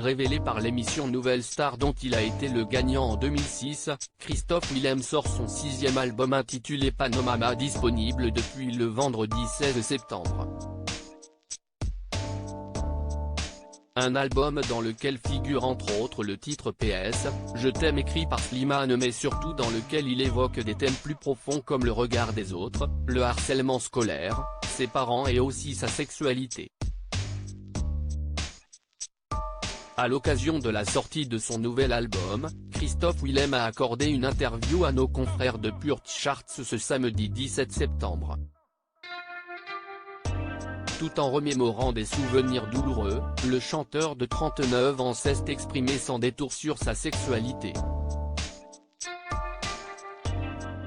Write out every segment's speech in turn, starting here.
révélé par l'émission Nouvelle Star dont il a été le gagnant en 2006, Christophe Willem sort son 6e album intitulé Panorama, disponible depuis le vendredi 16 septembre. Un album dans lequel figure entre autres le titre PS, Je t'aime écrit par Slimane, mais surtout dans lequel il évoque des thèmes plus profonds comme le regard des autres, le harcèlement scolaire, ses parents et aussi sa sexualité. À l'occasion de la sortie de son nouvel album, Christophe Willem a accordé une interview à nos confrères de Pure Charts ce samedi 17 septembre. Tout en remémorant des souvenirs douloureux, le chanteur de 39 ans s'est exprimé sans détour sur sa sexualité.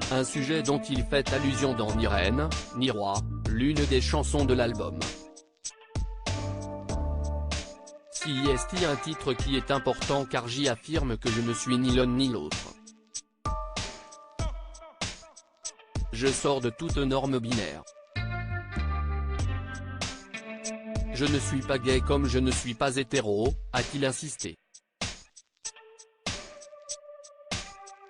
Un sujet dont il fait allusion dans Ni reine, ni roi, l'une des chansons de l'album. CIST, un titre qui est important car j'y affirme que je ne suis ni l'un ni l'autre. Je sors de toute norme binaire. Je ne suis pas gay comme je ne suis pas hétéro, a-t-il insisté.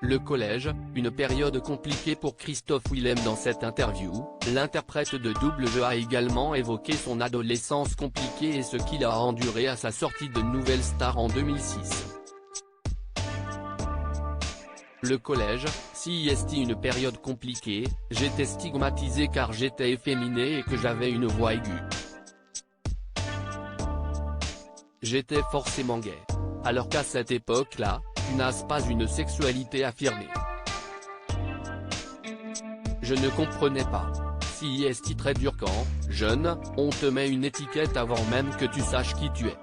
Le collège, une période compliquée pour Christophe Willem. Dans cette interview, l'interprète de Double Jeu a également évoqué son adolescence compliquée et ce qu'il a enduré à sa sortie de Nouvelle Star en 2006. Le collège, CIST, une période compliquée, j'étais stigmatisé car j'étais efféminé et que j'avais une voix aiguë. J'étais forcément gay. Alors qu'à cette époque-là, tu n'as pas une sexualité affirmée. Je ne comprenais pas. CIST, très dur quand, jeune, on te met une étiquette avant même que tu saches qui tu es.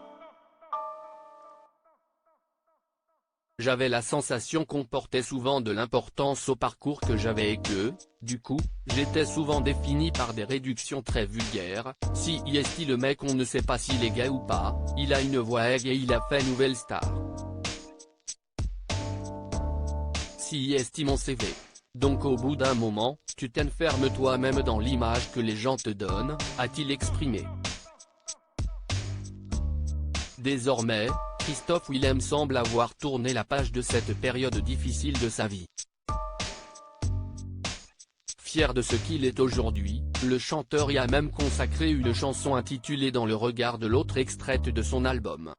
J'avais la sensation qu'on portait souvent de l'importance au parcours que j'avais et que, du coup, j'étais souvent défini par des réductions très vulgaires. CIST, le mec on ne sait pas s'il est gay ou pas, il a une voix aiguë et il a fait Nouvelle Star. CIST, mon CV. Donc au bout d'un moment, tu t'enfermes toi-même dans l'image que les gens te donnent, a-t-il exprimé. Désormais, Christophe Willem semble avoir tourné la page de cette période difficile de sa vie. Fier de ce qu'il est aujourd'hui, le chanteur y a même consacré une chanson intitulée Dans le regard de l'autre, extraite de son album.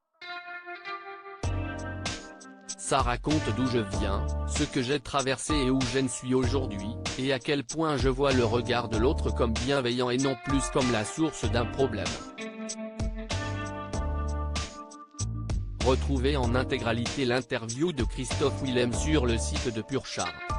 Ça raconte d'où je viens, ce que j'ai traversé et où je suis aujourd'hui, et à quel point je vois le regard de l'autre comme bienveillant et non plus comme la source d'un problème. Retrouvez en intégralité l'interview de Christophe Willem sur le site de Pure Charts.